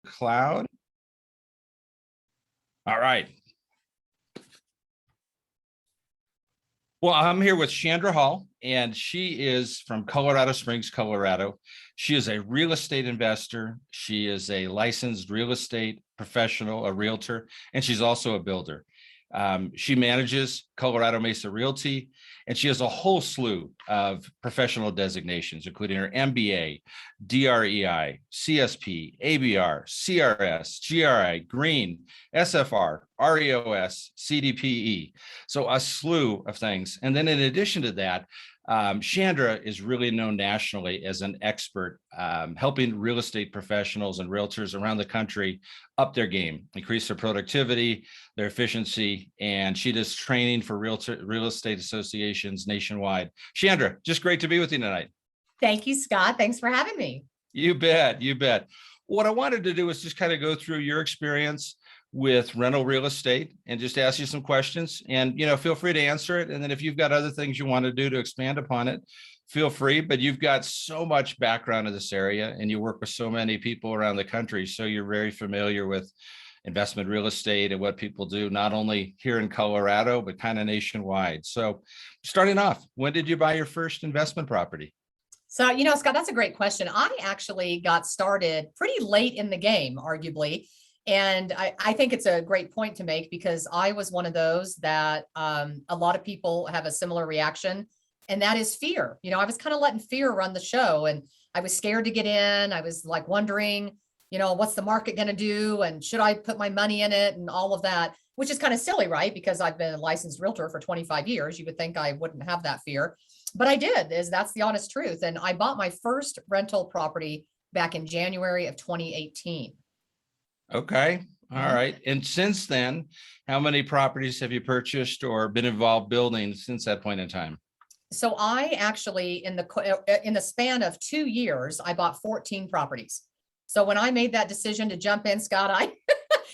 Cloud. All right. Well, I'm here with Chandra Hall, and she is from Colorado Springs, Colorado. She is a real estate investor. She is a licensed real estate professional, a realtor, and she's also a builder. She manages Colorado Mesa Realty, and she has a whole slew of professional designations, including her MBA, DREI, CSP, ABR, CRS, GRI, Green, SFR, REOS, CDPE. So a slew of things. And then in addition to that, Chandra is really known nationally as an expert helping real estate professionals and realtors around the country up their game, increase their productivity, their efficiency, and she does training for real estate associations nationwide. Chandra, just great to be with you tonight. Thank you, Scott. Thanks for having me. You bet, you bet. What I wanted to do is just kind of go through your experience with rental real estate and just ask you some questions, and feel free to answer it. And then if you've got other things you want to do to expand upon it, feel free. But you've got so much background in this area and you work with so many people around the country, so you're very familiar with investment real estate and what people do, not only here in Colorado, but kind of nationwide. So starting off, when did you buy your first investment property? So, Scott, that's a great question. I actually got started pretty late in the game, arguably. And I think it's a great point to make, because I was one of those that a lot of people have a similar reaction, and that is fear. I was kind of letting fear run the show, and I was scared to get in. I was like wondering, what's the market going to do? And should I put my money in it and all of that, which is kind of silly, right? Because I've been a licensed realtor for 25 years. You would think I wouldn't have that fear, but I did. That's the honest truth. And I bought my first rental property back in January of 2018. Okay. All right. And since then, how many properties have you purchased or been involved building since that point in time? So I actually, in the span of 2 years, I bought 14 properties. So when I made that decision to jump in, Scott,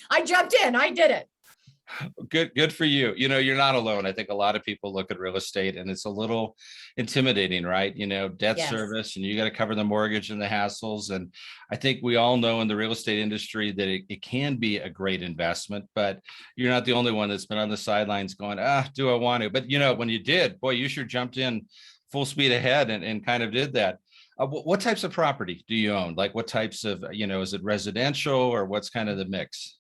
I jumped in. I did it. Good for you. You're not alone. I think a lot of people look at real estate and it's a little intimidating, right? Debt Yes. service, and you got to cover the mortgage and the hassles. And I think we all know in the real estate industry that it can be a great investment, but you're not the only one that's been on the sidelines going, do I want to? But when you did, boy, you sure jumped in full speed ahead and kind of did that. What types of property do you own? Like what types of, is it residential or what's kind of the mix?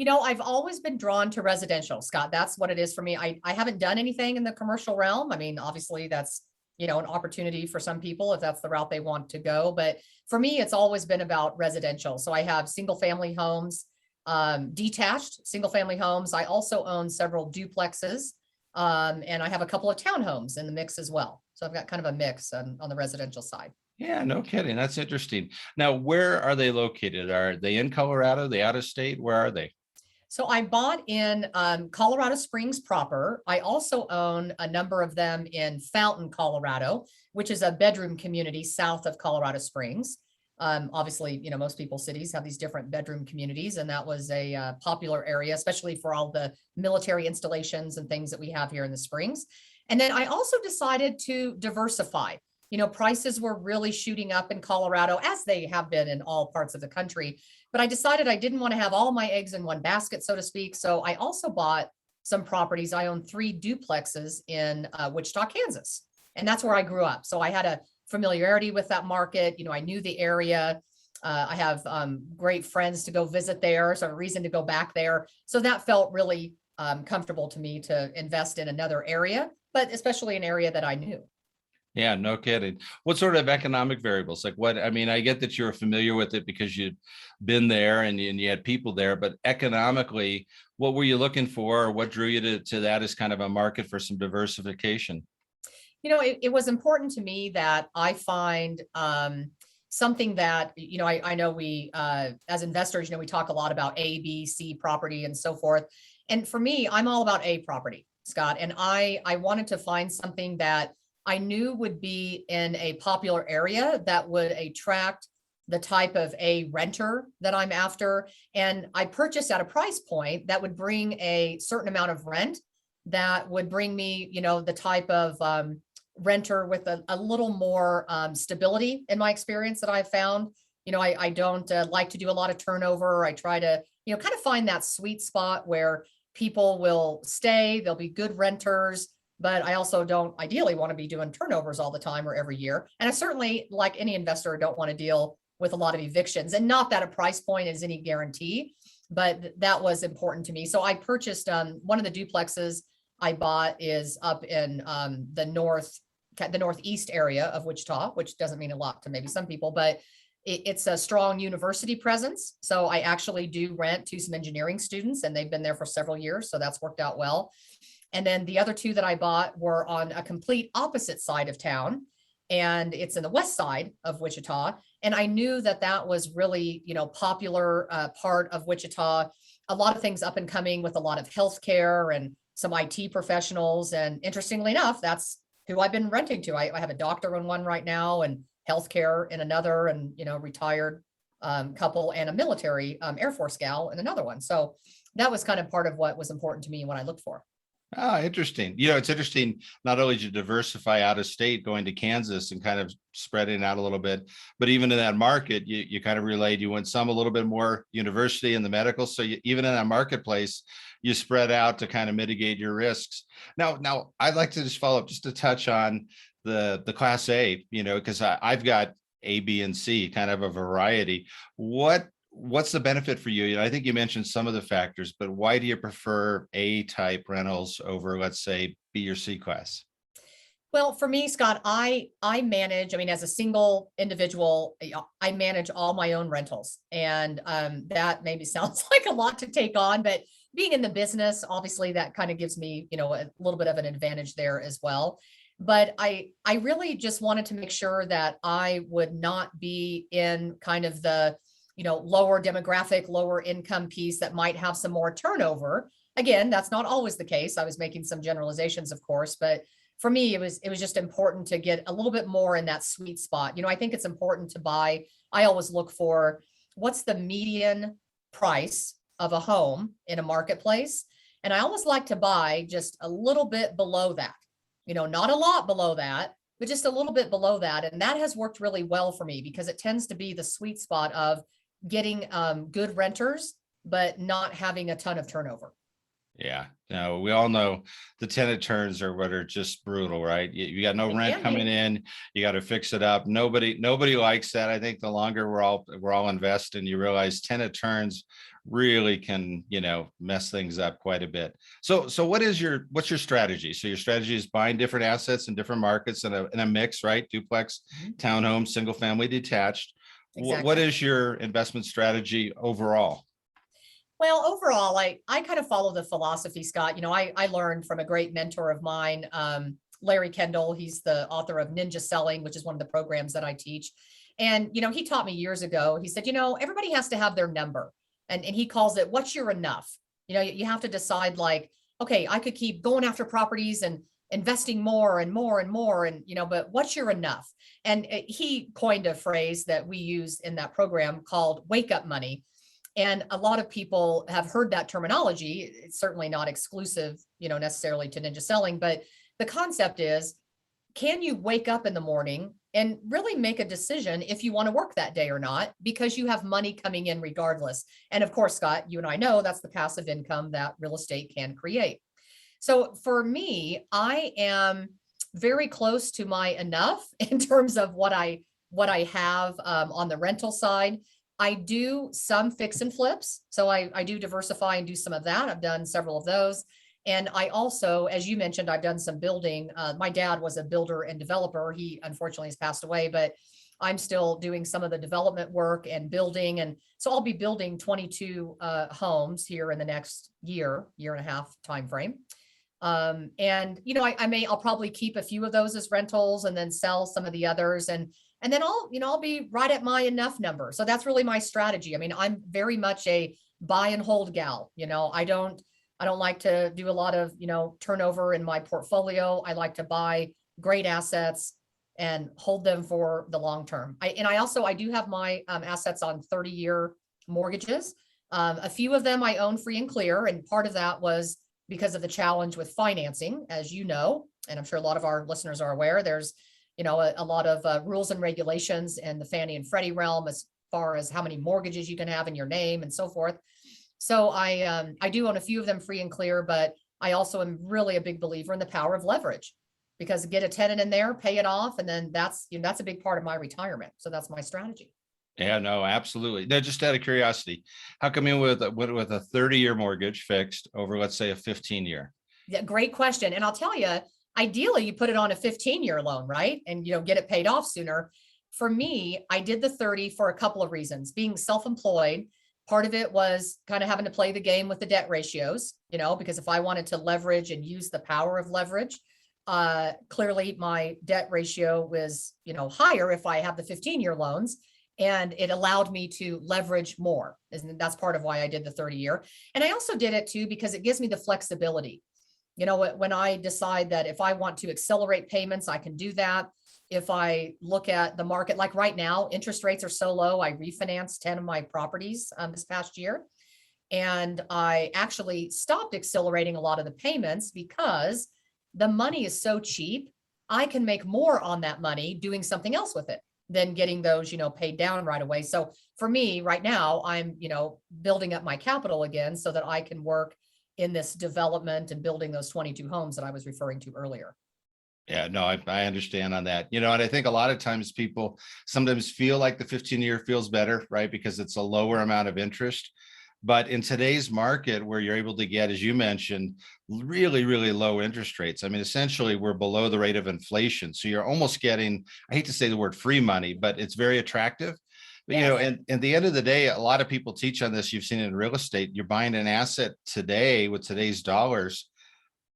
I've always been drawn to residential, Scott. That's what it is for me. I haven't done anything in the commercial realm. I mean, obviously that's, an opportunity for some people if that's the route they want to go. But for me, it's always been about residential. So I have single family homes, detached single family homes. I also own several duplexes, and I have a couple of townhomes in the mix as well. So I've got kind of a mix on the residential side. Yeah, no kidding. That's interesting. Now, where are they located? Are they in Colorado? Are they out of state? Where are they? So I bought in Colorado Springs proper. I also own a number of them in Fountain, Colorado, which is a bedroom community south of Colorado Springs. Obviously, most people's cities have these different bedroom communities, and that was a popular area, especially for all the military installations and things that we have here in the Springs. And then I also decided to diversify. Prices were really shooting up in Colorado, as they have been in all parts of the country. But I decided I didn't want to have all my eggs in one basket, so to speak. So I also bought some properties. I own 3 duplexes in Wichita, Kansas. And that's where I grew up. So I had a familiarity with that market. I knew the area. I have great friends to go visit there. So a reason to go back there. So that felt really comfortable to me to invest in another area, but especially an area that I knew. Yeah, no kidding. What sort of economic variables? Like what, I get that you're familiar with it because you've been there and you had people there, but economically, what were you looking for, or what drew you to that as kind of a market for some diversification? It was important to me that I find something that, I know we, as investors, we talk a lot about A, B, C property and so forth. And for me, I'm all about A property, Scott. And I wanted to find something that I knew would be in a popular area that would attract the type of a renter that I'm after. And I purchased at a price point that would bring a certain amount of rent that would bring me, the type of renter with a little more stability in my experience that I've found. I don't like to do a lot of turnover. I try to, kind of find that sweet spot where people will stay, they'll be good renters, but I also don't ideally want to be doing turnovers all the time or every year. And I certainly, like any investor, don't want to deal with a lot of evictions, and not that a price point is any guarantee, but that was important to me. So I purchased one of the duplexes I bought is up in the northeast area of Wichita, which doesn't mean a lot to maybe some people, but it's a strong university presence. So I actually do rent to some engineering students, and they've been there for several years. So that's worked out well. And then the other two that I bought were on a complete opposite side of town, and it's in the west side of Wichita. And I knew that that was really, popular part of Wichita. A lot of things up and coming with a lot of healthcare and some IT professionals. And interestingly enough, that's who I've been renting to. I have a doctor in one right now, and healthcare in another, and retired couple, and a military Air Force gal in another one. So that was kind of part of what was important to me and what I looked for. Oh, interesting. It's interesting. Not only did you diversify out of state, going to Kansas and kind of spreading out a little bit, but even in that market, you kind of relayed, you went some a little bit more university in the medical. So even in that marketplace, you spread out to kind of mitigate your risks. Now I'd like to just follow up just to touch on the class A, because I've got A, B, and C, kind of a variety. What's the benefit for you? I think you mentioned some of the factors, but why do you prefer A type rentals over, let's say, B or C class? Well, for me, Scott, I manage, as a single individual, I manage all my own rentals. And that maybe sounds like a lot to take on, but being in the business, obviously that kind of gives me, a little bit of an advantage there as well. But I really just wanted to make sure that I would not be in kind of the, lower demographic, lower income piece that might have some more turnover. Again, that's not always the case. I was making some generalizations, of course, but for me, it was just important to get a little bit more in that sweet spot. I think it's important to buy. I always look for what's the median price of a home in a marketplace. And I always like to buy just a little bit below that, not a lot below that, but just a little bit below that. And that has worked really well for me because it tends to be the sweet spot of getting good renters, but not having a ton of turnover. Yeah, no, we all know the tenant turns are what are just brutal, right? You got no They rent can coming be. in, you got to fix it up. Nobody likes that. I think the longer we're all invested, you realize tenant turns really can, mess things up quite a bit. So what's your strategy? So your strategy is buying different assets in different markets in a mix, right? Duplex, townhome, single family, detached. What Exactly. is your investment strategy overall? Well, overall, I kind of follow the philosophy, Scott. I learned from a great mentor of mine, Larry Kendall. He's the author of Ninja Selling, which is one of the programs that I teach. And, he taught me years ago, he said, everybody has to have their number. And he calls it, what's your enough? You have to decide like, okay, I could keep going after properties and investing more and more and more. And, but what's your enough? And he coined a phrase that we use in that program called wake up money. And a lot of people have heard that terminology. It's certainly not exclusive, necessarily to ninja selling, but the concept is, can you wake up in the morning and really make a decision if you want to work that day or not, because you have money coming in regardless. And of course, Scott, you and I know that's the passive income that real estate can create. So for me, I am very close to my enough in terms of what I have on the rental side. I do some fix and flips. So I do diversify and do some of that. I've done several of those. And I also, as you mentioned, I've done some building. My dad was a builder and developer. He unfortunately has passed away, but I'm still doing some of the development work and building. And so I'll be building 22 homes here in the next year and a half time frame. And I'll probably keep a few of those as rentals and then sell some of the others. And then I'll be right at my enough number. So that's really my strategy. I'm very much a buy and hold gal. I don't like to do a lot of, turnover in my portfolio. I like to buy great assets and hold them for the long term. I do have my assets on 30-year mortgages. A few of them I own free and clear. And part of that was because of the challenge with financing, as you know, and I'm sure a lot of our listeners are aware, there's a lot of rules and regulations in the Fannie and Freddie realm as far as how many mortgages you can have in your name and so forth. So I do own a few of them free and clear, but I also am really a big believer in the power of leverage, because get a tenant in there, pay it off, and then that's, you know, that's a big part of my retirement. So that's my strategy. Yeah, no, absolutely. No, just out of curiosity, how come in with a 30-year mortgage fixed over, let's say, a 15-year? Yeah, great question. And I'll tell you, ideally you put it on a 15-year loan, right? And, you know, get it paid off sooner. For me, I did the 30 for a couple of reasons. Being self-employed, part of it was kind of having to play the game with the debt ratios, you know, because if I wanted to leverage and use the power of leverage, clearly my debt ratio was, you know, higher if I have the 15-year loans, and it allowed me to leverage more. And that's part of why I did the 30-year. And I also did it too, because it gives me the flexibility. You know, when I decide that if I want to accelerate payments, I can do that. If I look at the market, like right now, interest rates are so low, I refinanced 10 of my properties this past year. And I actually stopped accelerating a lot of the payments because the money is so cheap. I can make more on that money doing something else with it than getting those, you know, paid down right away. So for me right now, I'm, you know, building up my capital again so that I can work in this development and building those 22 homes that I was referring to earlier. Yeah, no, I understand on that. You know, and I think a lot of times people sometimes feel like the 15-year feels better, right? Because it's a lower amount of interest. But in today's market, where you're able to get, as you mentioned, really, really low interest rates. I mean, essentially, we're below the rate of inflation. So you're almost getting, I hate to say the word free money, but it's very attractive. But, you know, Yes. and at the end of the day, a lot of people teach on this. You've seen it in real estate. You're buying an asset today with today's dollars.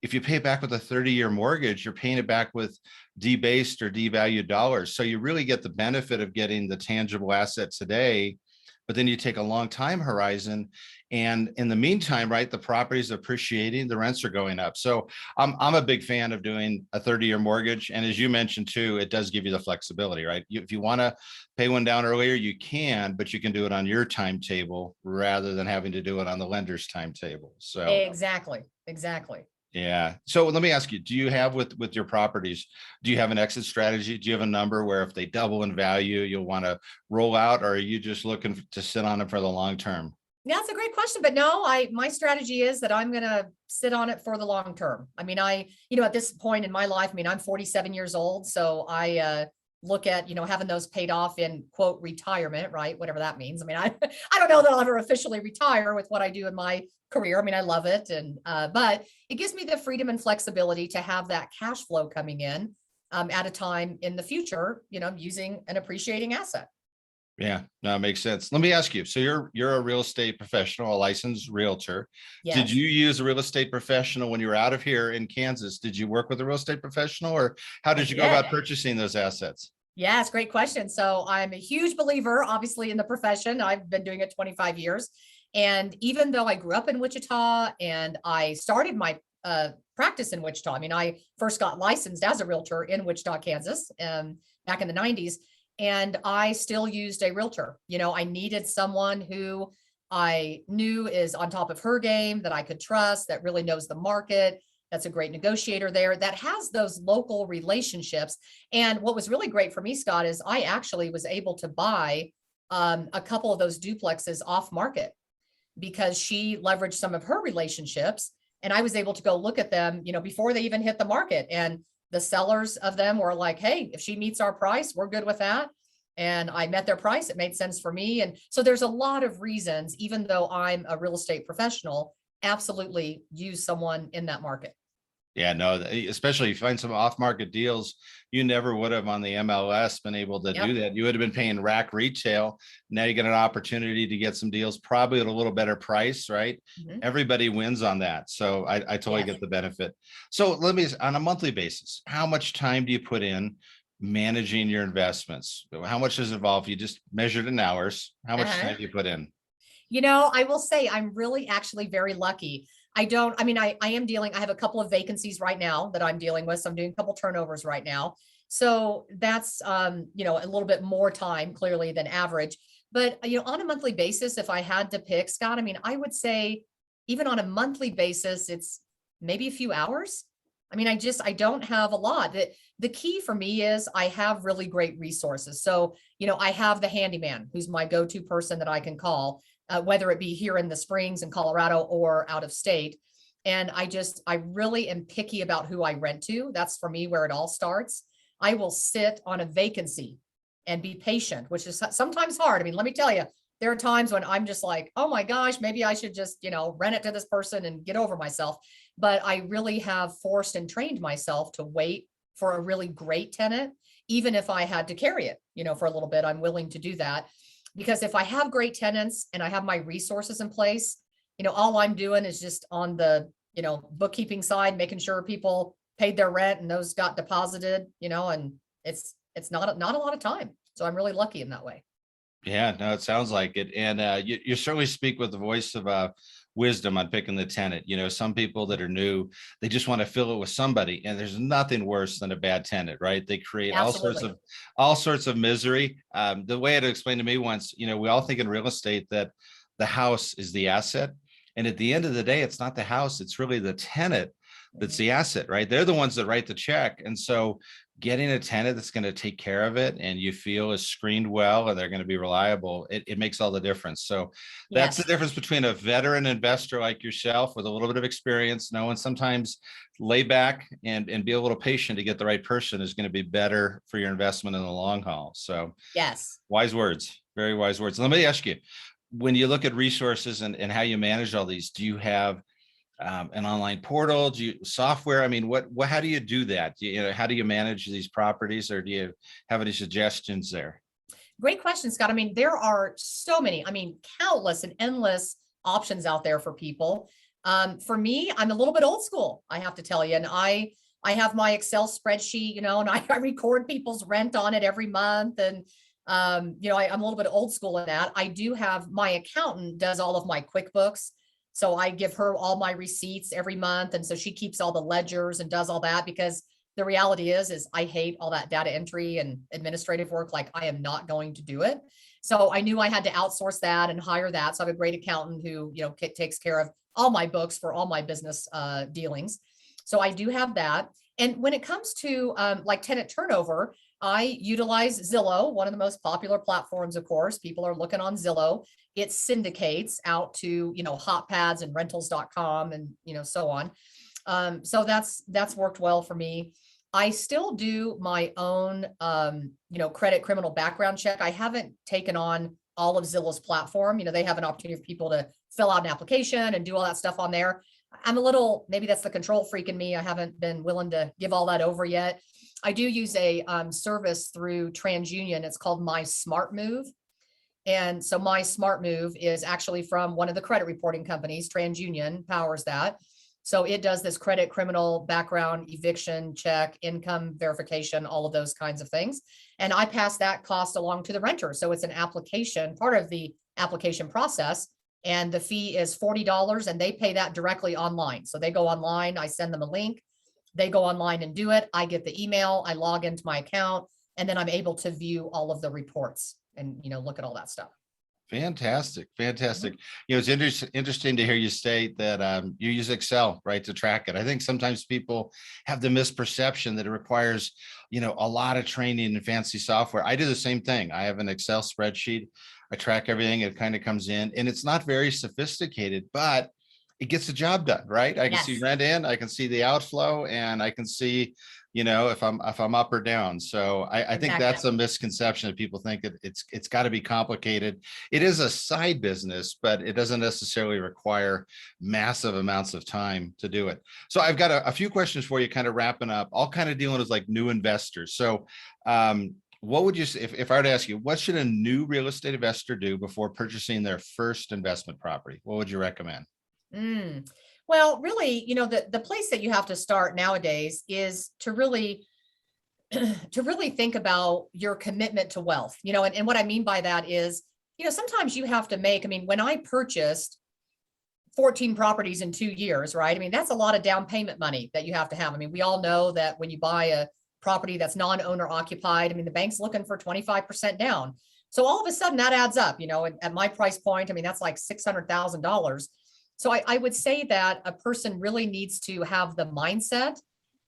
If you pay it back with a 30-year mortgage, you're paying it back with debased or devalued dollars. So you really get the benefit of getting the tangible asset today, but then you take a long time horizon. And in the meantime, right, the property's appreciating, the rents are going up. So I'm a big fan of doing a 30-year mortgage. And as you mentioned too, it does give you the flexibility, right? If you want to pay one down earlier, you can, but you can do it on your timetable rather than having to do it on the lender's timetable. So Exactly. Exactly. yeah. So let me ask you, do you have with your properties, do you have an exit strategy? Do you have a number where if they double in value, you'll want to roll out, or are you just looking to sit on them for the long term? Yeah, that's a great question. But no, my strategy is that I'm gonna sit on it for the long term. I mean, you know, at this point in my life, I mean, I'm 47 years old. So I look at, you know, having those paid off in quote retirement, right? Whatever that means. I mean, I don't know that I'll ever officially retire with what I do in my career. I mean, I love it. And but it gives me the freedom and flexibility to have that cash flow coming in at a time in the future, you know, using an appreciating asset. Yeah, no, it makes sense. Let me ask you. So you're a real estate professional, a licensed realtor. Did Yes. you use a real estate professional when you were out of here in Kansas? Did you work with a real estate professional, or how I did you go did. about purchasing those assets? Yeah, it's a great question. So I'm a huge believer, obviously, in the profession. I've been doing it 25 years. And even though I grew up in Wichita and I started my practice in Wichita, I mean, I first got licensed as a realtor in Wichita, Kansas, back in the 90s. And I still used a realtor. You know, I needed someone who I knew is on top of her game, that I could trust, that really knows the market, that's a great negotiator there, that has those local relationships. And what was really great for me, Scott, is I actually was able to buy a couple of those duplexes off market because she leveraged some of her relationships, and I was able to go look at them, you know, before they even hit the market. And the sellers of them were like, hey, if she meets our price, we're good with that. And I met their price. It made sense for me. And so there's a lot of reasons, even though I'm a real estate professional, absolutely use someone in that market. Yeah, no, especially if you find some off-market deals, you never would have on the MLS been able to do Yep. that. You would have been paying rack retail. Now you get an opportunity to get some deals, probably at a little better price, right? Mhm. Everybody wins on that. So I totally Yes. get the benefit. So let me, on a monthly basis, how much time do you put in managing your investments? How much is involved? You just measured in hours. How much Uh-huh. time do you put in? You know, I will say I'm really actually very lucky. I mean, I am dealing, I have a couple of vacancies right now that I'm dealing with. So I'm doing a couple turnovers right now. So that's, you know, a little bit more time clearly than average. But, you know, on a monthly basis, if I had to pick, Scott, I mean, I would say even on a monthly basis, it's maybe a few hours. I mean, I don't have a lot. The key for me is I have really great resources. So, I have the handyman who's my go-to person that I can call, whether it be here in the Springs in Colorado or out of state. And I really am picky about who I rent to. That's for me where it all starts. I will sit on a vacancy and be patient, which is sometimes hard. I mean, let me tell you, there are times when I'm just like, oh my gosh, maybe I should just, rent it to this person and get over myself. But I really have forced and trained myself to wait for a really great tenant, even if I had to carry it, for a little bit, I'm willing to do that. Because if I have great tenants and I have my resources in place, all I'm doing is just on the, bookkeeping side, making sure people paid their rent and those got deposited, and it's not a lot of time. So I'm really lucky in that way. Yeah, no, it sounds like it. And you certainly speak with the voice of wisdom on picking the tenant. Some people that are new, they just want to fill it with somebody, and there's nothing worse than a bad tenant, right? They create Absolutely. all sorts of misery. The way it explained to me once, we all think in real estate that the house is the asset. And at the end of the day, it's not the house, it's really the tenant that's the asset, right? They're the ones that write the check. And so getting a tenant that's going to take care of it and you feel is screened well and they're going to be reliable, it makes all the difference. So that's the Yes. difference between a veteran investor like yourself with a little bit of experience, knowing sometimes lay back and be a little patient to get the right person is going to be better for your investment in the long haul. So Yes. wise words, very wise words. Let me ask you, when you look at resources and how you manage all these, do you have an online portal? Do you software? I mean, how do you do that? How do you manage these properties, or do you have any suggestions there? Great question, Scott. I mean, there are so many, countless and endless options out there for people. For me, I'm a little bit old school, I have to tell you. And I have my Excel spreadsheet, and I record people's rent on it every month. And, I'm a little bit old school in that. I do have my accountant does all of my QuickBooks. So I give her all my receipts every month. And so she keeps all the ledgers and does all that, because the reality is I hate all that data entry and administrative work. Like, I am not going to do it. So I knew I had to outsource that and hire that. So I have a great accountant who, takes care of all my books for all my business dealings. So I do have that. And when it comes to like tenant turnover, I utilize Zillow, one of the most popular platforms, of course. People are looking on Zillow. It syndicates out to, hotpads and rentals.com and, so on. So that's worked well for me. I still do my own, credit criminal background check. I haven't taken on all of Zillow's platform. They have an opportunity for people to fill out an application and do all that stuff on there. I'm a little, maybe that's the control freak in me. I haven't been willing to give all that over yet. I do use a service through TransUnion. It's called My Smart Move. And so My Smart Move is actually from one of the credit reporting companies. TransUnion powers that. So it does this credit, criminal background, eviction check, income verification, all of those kinds of things. And I pass that cost along to the renter. So it's an application, part of the application process. And the fee is $40 and they pay that directly online. So they go online, I send them a link, they go online and do it. I get the email, I log into my account, and then I'm able to view all of the reports and, look at all that stuff. Fantastic. Fantastic. It's interesting to hear you state that you use Excel, right, to track it. I think sometimes people have the misperception that it requires, a lot of training and fancy software. I do the same thing. I have an Excel spreadsheet. I track everything. It kind of comes in, and it's not very sophisticated, but it gets the job done, right? I can see Yes, rent in, I can see the outflow, and I can see, if I'm up or down. So I think exactly. that's a misconception that people think that it's got to be complicated. It is a side business, but it doesn't necessarily require massive amounts of time to do it. So I've got a few questions for you, kind of wrapping up, all kind of dealing with like new investors. So what would you say, if I were to ask you, what should a new real estate investor do before purchasing their first investment property? What would you recommend? Well, really, the place that you have to start nowadays is to really to really think about your commitment to wealth, and what I mean by that is, sometimes you have to make, when I purchased 14 properties in 2 years, right? That's a lot of down payment money that you have to have. We all know that when you buy a property that's non-owner occupied, the bank's looking for 25% down. So all of a sudden that adds up, at my price point, that's like $600,000. So I would say that a person really needs to have the mindset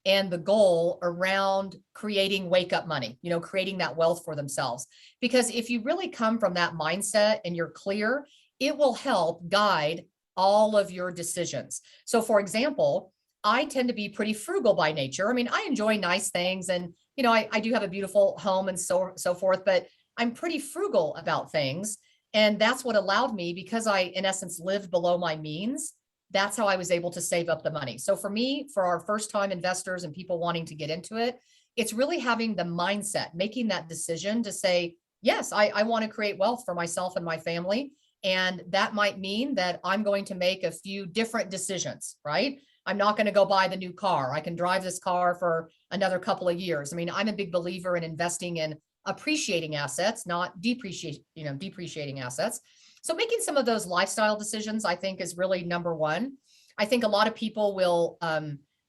and the goal around creating wake up money, creating that wealth for themselves. Because if you really come from that mindset and you're clear, it will help guide all of your decisions. So for example, I tend to be pretty frugal by nature. I mean, I enjoy nice things and, I do have a beautiful home and so forth, but I'm pretty frugal about things. And that's what allowed me, because I, in essence, lived below my means. That's how I was able to save up the money. So for me, for our first time investors and people wanting to get into it, it's really having the mindset, making that decision to say, yes, I want to create wealth for myself and my family. And that might mean that I'm going to make a few different decisions, right? I'm not going to go buy the new car. I can drive this car for another couple of years. I mean, I'm a big believer in investing in appreciating assets, not depreciating assets. So making some of those lifestyle decisions, I think, is really number one. I think a lot of people will,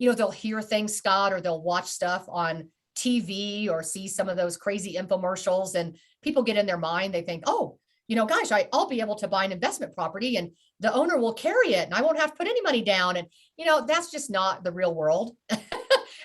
they'll hear things, Scott, or they'll watch stuff on TV or see some of those crazy infomercials, and people get in their mind, they think, oh, gosh, I'll be able to buy an investment property and the owner will carry it and I won't have to put any money down. And, that's just not the real world.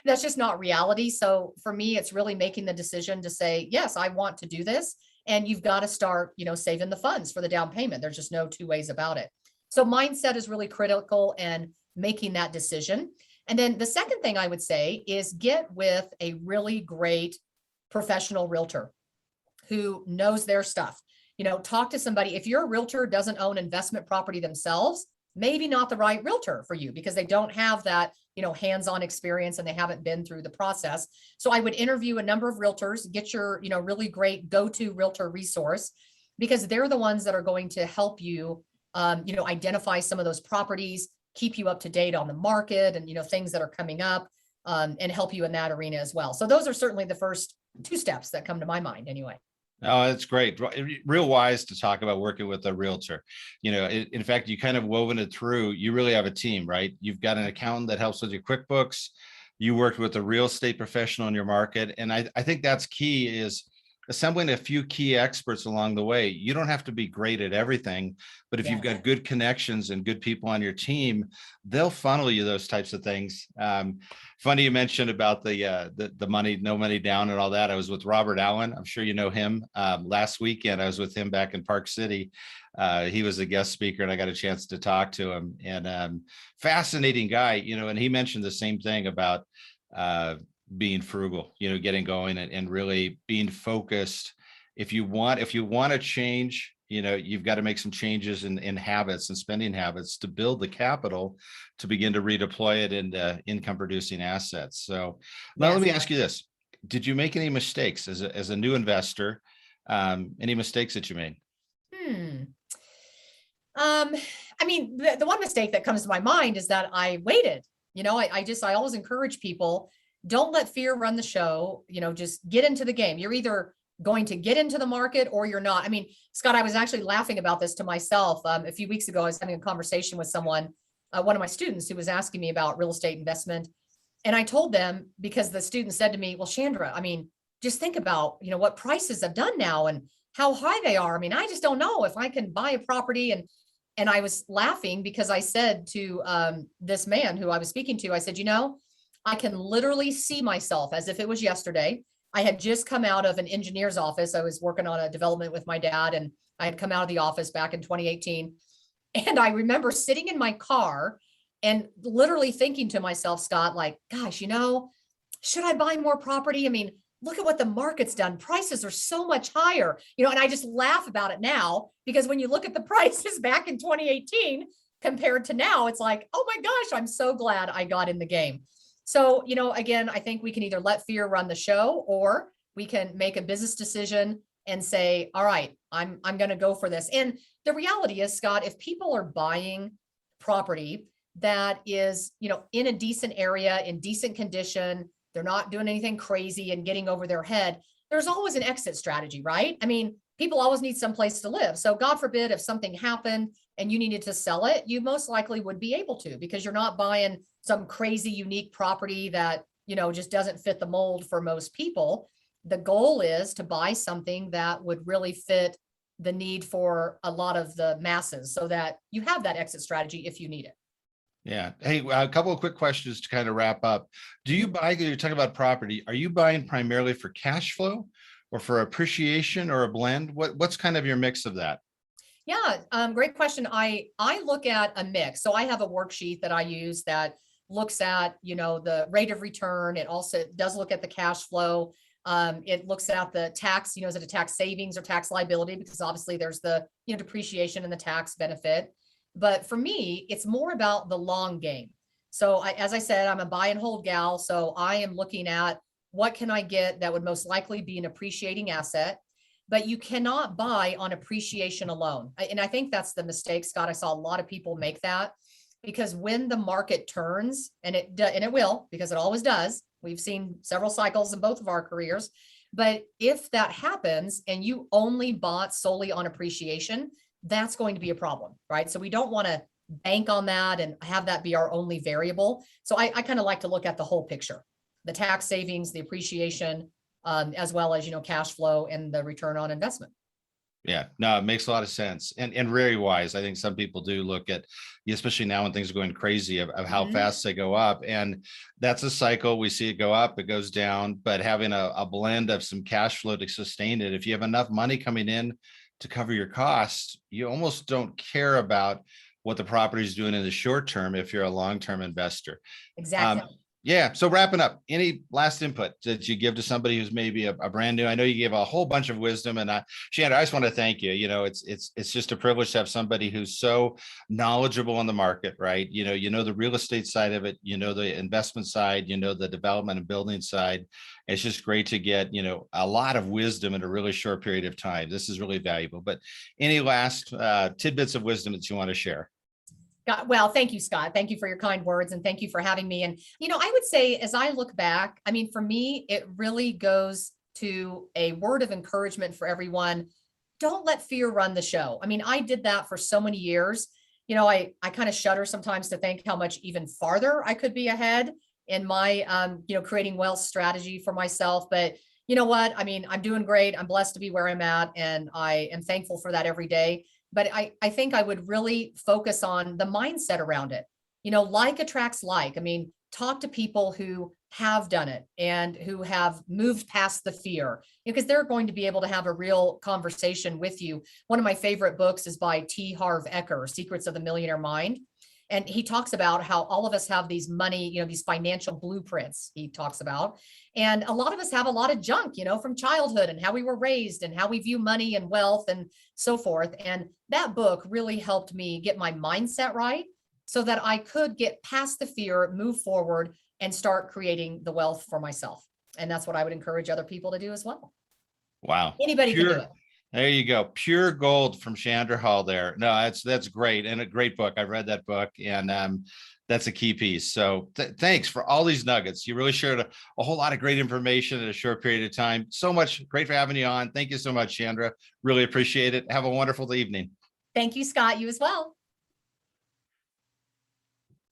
That's just not reality. So for me, it's really making the decision to say, yes, I want to do this. And you've got to start, saving the funds for the down payment. There's just no two ways about it. So mindset is really critical, and making that decision. And then the second thing I would say is get with a really great professional realtor who knows their stuff. Talk to somebody. If your realtor doesn't own investment property themselves, maybe not the right realtor for you, because they don't have that, hands-on experience and they haven't been through the process. So I would interview a number of realtors, get your, really great go-to realtor resource, because they're the ones that are going to help you, identify some of those properties, keep you up to date on the market and, things that are coming up, and help you in that arena as well. So those are certainly the first two steps that come to my mind anyway. Oh, that's great. Real wise to talk about working with a realtor. In fact, you kind of woven it through. You really have a team, right? You've got an accountant that helps with your QuickBooks. You worked with a real estate professional in your market. And I think that's key, is assembling a few key experts along the way. You don't have to be great at everything, but if you've got good connections and good people on your team, they'll funnel you those types of things. Funny you mentioned about the money, no money down and all that. I was with Robert Allen. I'm sure you know him. Last weekend, I was with him back in Park City. He was a guest speaker and I got a chance to talk to him, and fascinating guy, and he mentioned the same thing about being frugal, getting going and really being focused. If you want to change, you've got to make some changes in habits and spending habits to build the capital to begin to redeploy it into income producing assets. So now let me ask you this. Did you make any mistakes as a new investor? Any mistakes that you made? I mean, the one mistake that comes to my mind is that I waited. I always encourage people, don't let fear run the show. Just get into the game. You're either going to get into the market or you're not. I mean, Scott, I was actually laughing about this to myself. A few weeks ago, I was having a conversation with someone, one of my students, who was asking me about real estate investment. And I told them, because the student said to me, well, Chandra, I mean, just think about, what prices have done now and how high they are. I mean, I just don't know if I can buy a property. And I was laughing because I said to this man who I was speaking to, I said, I can literally see myself as if it was yesterday. I had just come out of an engineer's office. I was working on a development with my dad, and I had come out of the office back in 2018. And I remember sitting in my car and literally thinking to myself, Scott, like, gosh, should I buy more property? I mean, look at what the market's done. Prices are so much higher, and I just laugh about it now, because when you look at the prices back in 2018 compared to now, it's like, oh my gosh, I'm so glad I got in the game. So, again, I think we can either let fear run the show, or we can make a business decision and say, all right, I'm going to go for this. And the reality is, Scott, if people are buying property that is, in a decent area, in decent condition, they're not doing anything crazy and getting over their head, there's always an exit strategy, right? I mean, people always need some place to live. So God forbid, if something happened and you needed to sell it, you most likely would be able to, because you're not buying some crazy unique property that, just doesn't fit the mold for most people. The goal is to buy something that would really fit the need for a lot of the masses, so that you have that exit strategy if you need it. Yeah. Hey, a couple of quick questions to kind of wrap up. Do you buy, you're talking about property, are you buying primarily for cash flow or for appreciation or a blend? What's kind of your mix of that? Yeah, great question. I look at a mix. So I have a worksheet that I use that looks at, the rate of return. It also does look at the cash flow. It looks at the tax, is it a tax savings or tax liability? Because obviously there's the, depreciation and the tax benefit. But for me, it's more about the long game. So as I said, I'm a buy and hold gal. So I am looking at what can I get that would most likely be an appreciating asset, but you cannot buy on appreciation alone. And I think that's the mistake, Scott. I saw a lot of people make that, because when the market turns, and it will, because it always does. We've seen several cycles in both of our careers. But if that happens and you only bought solely on appreciation, that's going to be a problem, right? So we don't want to bank on that and have that be our only variable. So I kind of like to look at the whole picture, the tax savings, the appreciation, as well as, cash flow and the return on investment. Yeah, no, it makes a lot of sense and very wise. I think some people do look at, especially now when things are going crazy, of how fast they go up. And that's a cycle. We see it go up, it goes down, but having a blend of some cash flow to sustain it. If you have enough money coming in to cover your costs, you almost don't care about what the property is doing in the short term if you're a long-term investor. Exactly. Yeah. So wrapping up, any last input that you give to somebody who's maybe a brand new? I know you gave a whole bunch of wisdom, and Chandra, I just want to thank you. It's just a privilege to have somebody who's so knowledgeable on the market, right? The real estate side of it, the investment side, the development and building side. It's just great to get, a lot of wisdom in a really short period of time. This is really valuable. But any last tidbits of wisdom that you want to share? Well, thank you, Scott. Thank you for your kind words, and thank you for having me. And, I would say, as I look back, for me, it really goes to a word of encouragement for everyone. Don't let fear run the show. I did that for so many years. I kind of shudder sometimes to think how much even farther I could be ahead in my, creating wealth strategy for myself. But you know what? I'm doing great. I'm blessed to be where I'm at, and I am thankful for that every day. But I think I would really focus on the mindset around it. Like attracts like. Talk to people who have done it and who have moved past the fear, because they're going to be able to have a real conversation with you. One of my favorite books is by T. Harv Eker, Secrets of the Millionaire Mind. And he talks about how all of us have these money, these financial blueprints he talks about. And a lot of us have a lot of junk, from childhood and how we were raised and how we view money and wealth and so forth. And that book really helped me get my mindset right so that I could get past the fear, move forward, and start creating the wealth for myself. And that's what I would encourage other people to do as well. Wow. Anybody can do it. There you go. Pure gold from Chandra Hall there. No, that's great. And a great book. I read that book, and that's a key piece. So thanks for all these nuggets. You really shared a whole lot of great information in a short period of time. So much. Great for having you on. Thank you so much, Chandra. Really appreciate it. Have a wonderful evening. Thank you, Scott. You as well.